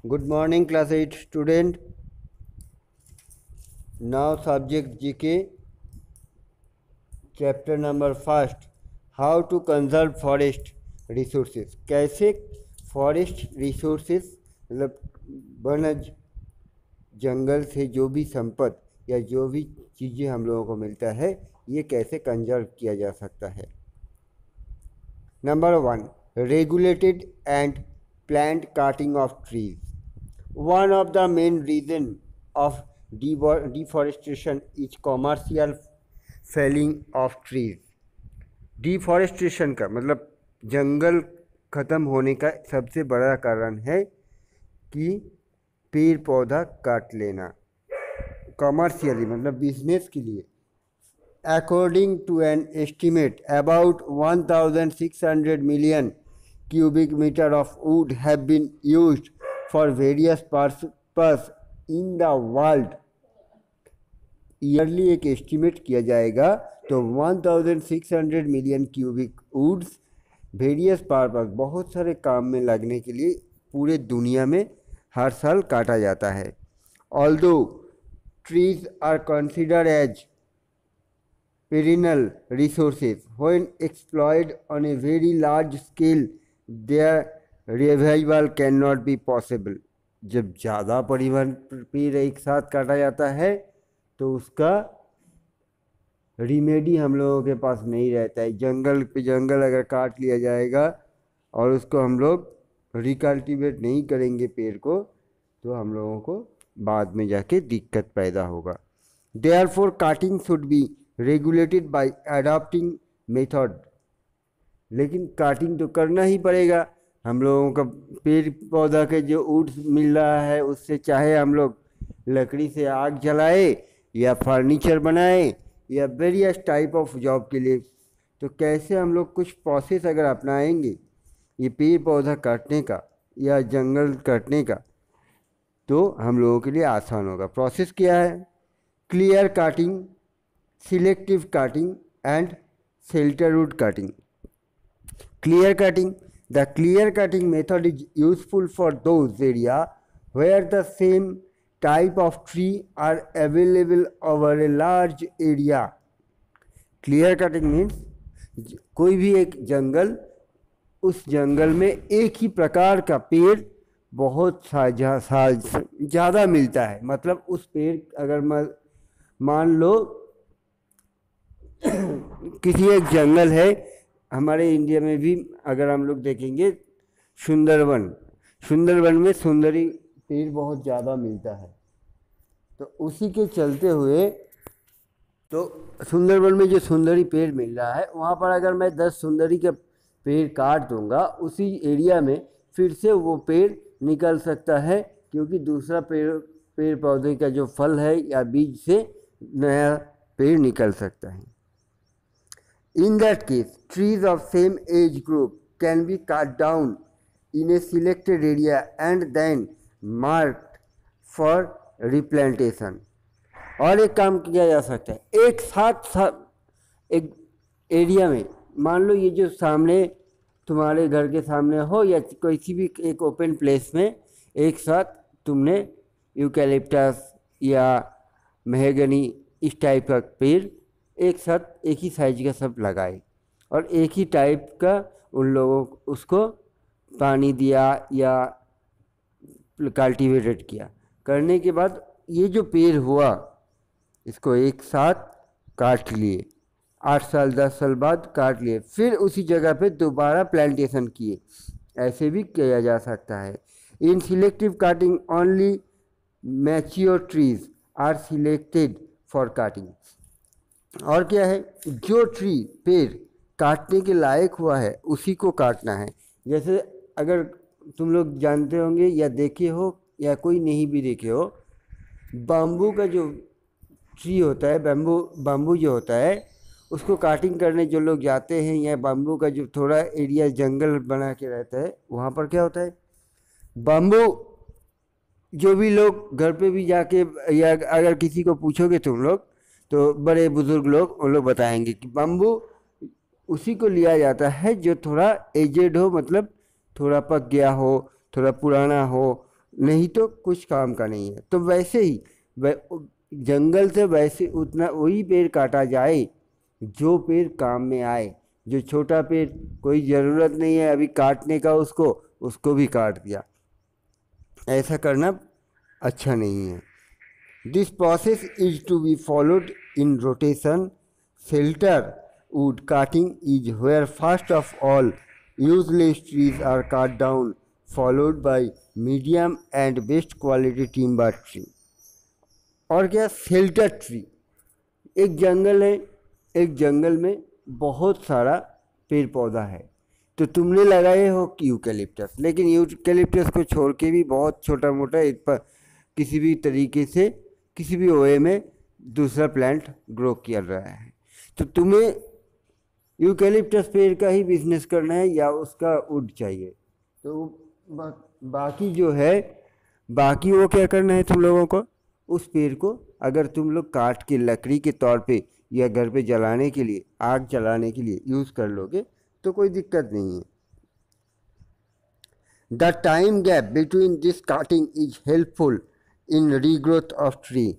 Good morning, class 8 student. Now subject GK, chapter number first. How to conserve forest resources. कैसे forest resources मतलब वनज जंगल से जो भी संपद या जो भी चीज़ें हम लोगों को मिलता है ये कैसे कंजर्व किया जा सकता है। Number 1, regulated and planned cutting of trees. One of the main reason of deforestation is commercial felling of trees. Deforestation का मतलब जंगल ख़त्म होने का सबसे बड़ा कारण है कि पेड़ पौधा काट लेना, कमर्शियली मतलब बिजनेस के लिए। According to an estimate, about 1,600 million cubic meter of wood have been used for various purposes in the world. Yearly एक एस्टिमेट किया जाएगा तो 1,600 million cubic woods various purpose बहुत सारे काम में लगने के लिए पूरे दुनिया में हर साल काटा जाता है। Although trees are considered as perennial resources, when exploited on a very large scale, their revival cannot be possible. जब ज़्यादा परिमाण पेड़ एक साथ काटा जाता है तो उसका रिमेडी हम लोगों के पास नहीं रहता है। जंगल पे जंगल अगर काट लिया जाएगा और उसको हम लोग रिकल्टिवेट नहीं करेंगे पेड़ को तो हम लोगों को बाद में जाके दिक्कत पैदा होगा। Therefore, cutting should be regulated by adopting method. लेकिन काटिंग तो करना ही पड़ेगा। हम लोगों का पेड़ पौधा के जो वुड्स मिल रहा है उससे चाहे हम लोग लकड़ी से आग जलाए या फर्नीचर बनाए या वेरियस टाइप ऑफ जॉब के लिए, तो कैसे हम लोग कुछ प्रोसेस अगर अपनाएंगे ये पेड़ पौधा काटने का या जंगल काटने का तो हम लोगों के लिए आसान होगा। प्रोसेस क्या है? Clear cutting, selective cutting and shelterwood cutting. Clear cutting. The clear cutting method is useful for those areas where the same type of tree are available over a large area. Clear cutting means कोई भी एक जंगल, उस जंगल में एक ही प्रकार का पेड़ बहुत ज़्यादा मिलता है। मतलब उस पेड़ अगर मान लो किसी एक जंगल है, हमारे इंडिया में भी अगर हम लोग देखेंगे सुंदरवन में सुंदरी पेड़ बहुत ज़्यादा मिलता है। तो उसी के चलते हुए तो सुंदरवन में जो सुंदरी पेड़ मिल रहा है वहाँ पर अगर मैं 10 सुंदरी के पेड़ काट दूंगा उसी एरिया में फिर से वो पेड़ निकल सकता है, क्योंकि दूसरा पेड़ पौधे का जो फल है या बीज से नया पेड़ निकल सकता है। In that case, trees of same age group can be cut down in a selected area and then marked for replantation. और एक काम किया जा सकता है, एक साथ एक एरिया में मान लो ये जो सामने तुम्हारे घर के सामने हो या किसी भी एक ओपन प्लेस में एक साथ तुमने यूकैलिप्टस या मेहगनी इस टाइप का पेड़ एक साथ एक ही साइज का सब लगाए और एक ही टाइप का उन लोगों उसको पानी दिया या कल्टीवेटेड किया। करने के बाद ये जो पेड़ हुआ इसको एक साथ काट लिए, 8 साल 10 साल बाद काट लिए, फिर उसी जगह पे दोबारा प्लांटेशन किए। ऐसे भी किया जा सकता है। In selective cutting only mature trees are selected for cutting. और क्या है, जो ट्री पेड़ काटने के लायक हुआ है उसी को काटना है। जैसे अगर तुम लोग जानते होंगे या देखे हो या कोई नहीं भी देखे हो, बाम्बू का जो ट्री होता है, बाम्बू जो होता है उसको काटिंग करने जो लोग जाते हैं या बाम्बू का जो थोड़ा एरिया जंगल बना के रहता है वहाँ पर क्या होता है, बाम्बू जो भी लोग घर पे भी जाके या अगर किसी को पूछोगे तुम लोग तो बड़े बुजुर्ग लोग उन लोग बताएंगे कि बाम्बू उसी को लिया जाता है जो थोड़ा एजेड हो, मतलब थोड़ा पक गया हो, थोड़ा पुराना हो, नहीं तो कुछ काम का नहीं है। तो वैसे ही जंगल से वैसे उतना वही पेड़ काटा जाए जो पेड़ काम में आए। जो छोटा पेड़ कोई ज़रूरत नहीं है अभी काटने का, उसको भी काट दिया। ऐसा करना अच्छा नहीं है। This process is to be followed in rotation. Filter wood cutting is where first of all useless trees are cut down, followed by medium and best quality timber tree। और क्या, शेल्टर ट्री। एक जंगल है, एक जंगल में बहुत सारा पेड़ पौधा है, तो तुमने लगाए हो यूकेलिप्टस, लेकिन यूकेलिप्टस को छोड़ के भी बहुत छोटा मोटा एक पर किसी भी तरीके से किसी भी वे में दूसरा प्लांट ग्रो किया रहा है। तो तुम्हें यूकेलिप्टस पेड़ का ही बिजनेस करना है या उसका वुड चाहिए? तो बाकी जो है, बाकी वो क्या करना है तुम लोगों को, उस पेड़ को अगर तुम लोग काट के लकड़ी के तौर पे या घर पे जलाने के लिए, आग जलाने के लिए यूज़ कर लोगे तो कोई दिक्कत नहीं है। The time gap between this cutting is helpful in regrowth of tree.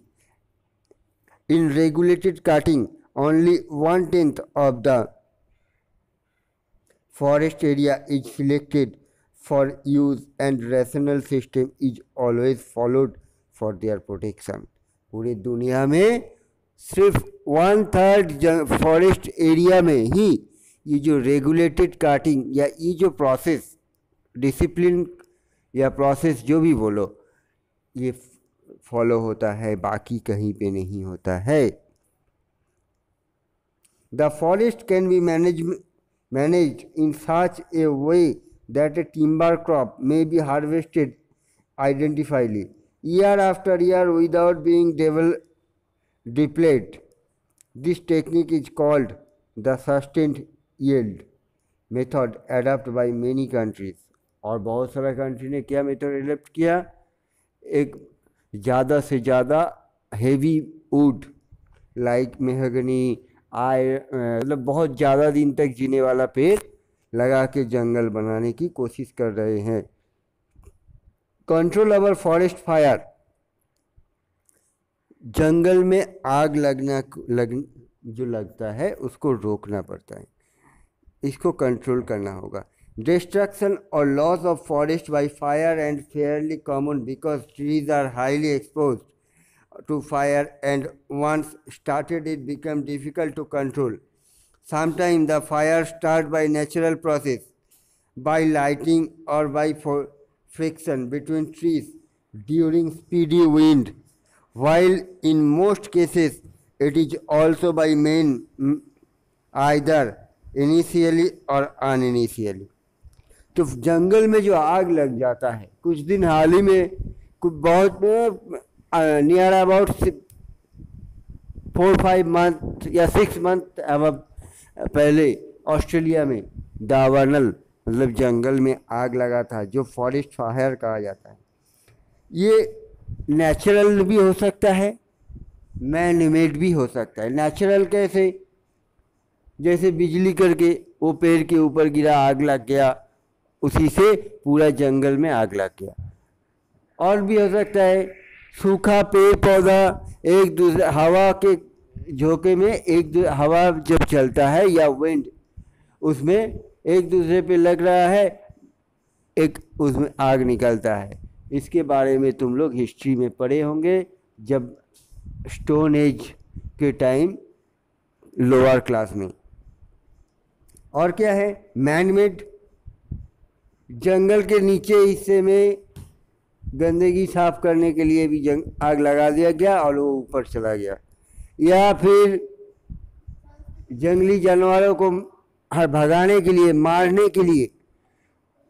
In regulated cutting only 1/10 of the forest area is selected for use and rational system is always followed for their protection। पूरी दुनिया में सिर्फ 1/3 forest area में ही ये जो regulated cutting या ये जो प्रोसेस, डिसिप्लिन या प्रोसेस जो भी बोलो, ये फॉलो होता है, बाकी कहीं पे नहीं होता है। The forest can be managed in such a way that a timber crop may be harvested identically year after year without being depleted। This technique is called the sustained yield method adopted by many countries। और बहुत सारा country ने क्या method adapt किया, एक ज़्यादा से ज़्यादा हेवी वुड लाइक मेहगनी मतलब बहुत ज़्यादा दिन तक जीने वाला पेड़ लगा के जंगल बनाने की कोशिश कर रहे हैं। Control over forest fire. जंगल में आग जो लगता है उसको रोकना पड़ता है, इसको कंट्रोल करना होगा। डिस्ट्रक्शन और loss of forest by fire and fairly common because trees are highly exposed to fire, and once started it become difficult to control। Sometimes the fire start by natural process, by lighting or by friction between trees during speedy wind, while in most cases it is also by man either initially or uninitially। तो जंगल में जो आग लग जाता है, कुछ दिन हाल ही में कुछ बहुत नियर अबाउट 4-5 मंथ या 6 मंथ अब पहले ऑस्ट्रेलिया में दावानल मतलब जंगल में आग लगा था, जो फॉरेस्ट फायर कहा जाता है। ये नेचुरल भी हो सकता है, मैन मेड भी हो सकता है। नेचुरल कैसे, जैसे बिजली करके वो पेड़ के ऊपर गिरा, आग लग गया, उसी से पूरा जंगल में आग लग गया। और भी हो सकता है सूखा पेड़ पौधा एक दूसरे हवा के झोंके में हवा जब चलता है या विंड, उसमें एक दूसरे पे लग रहा है, एक उसमें आग निकलता है। इसके बारे में तुम लोग हिस्ट्री में पढ़े होंगे जब स्टोन एज के टाइम लोअर क्लास में। और क्या है, मैन मेड। जंगल के नीचे हिस्से में गंदगी साफ करने के लिए भी आग लगा दिया गया और वो ऊपर चला गया। या फिर जंगली जानवरों को भगाने के लिए, मारने के लिए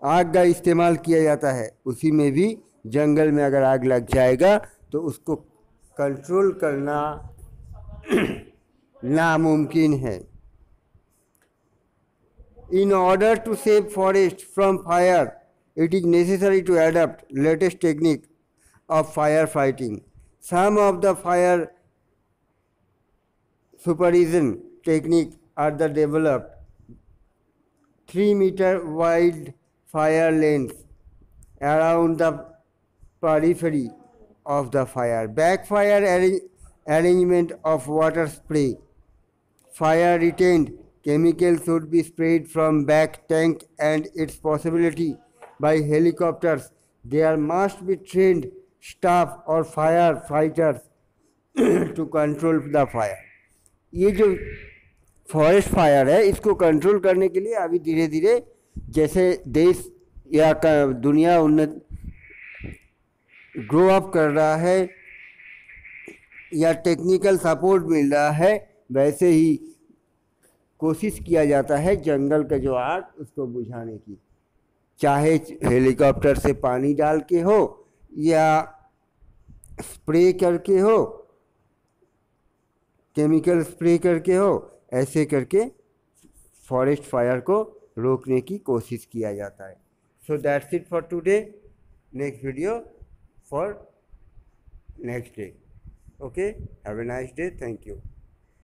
आग का इस्तेमाल किया जाता है। उसी में भी जंगल में अगर आग लग जाएगा तो उसको कंट्रोल करना नामुमकिन है। In order to save forest from fire, it is necessary to adopt latest technique of firefighting। Some of the fire supervision techniques are the developed 3-meter wide fire lanes around the periphery of the fire. Backfire arrangement of water spray. Fire retained chemical should be sprayed from back tank and its possibility by helicopters. There must be trained staff or firefighters to control the fire. ये जो forest fire है इसको control करने के लिए अभी धीरे धीरे जैसे देश या दुनिया उन्नत ग्रो अप कर रहा है या टेक्निकल सपोर्ट मिल रहा है, वैसे ही कोशिश किया जाता है जंगल का जो आग उसको बुझाने की, चाहे हेलीकॉप्टर से पानी डाल के हो या स्प्रे करके हो, केमिकल स्प्रे करके हो, ऐसे करके फॉरेस्ट फायर को रोकने की कोशिश किया जाता है. So that's it for today. Next video for next day. Okay, have a nice day. Thank you.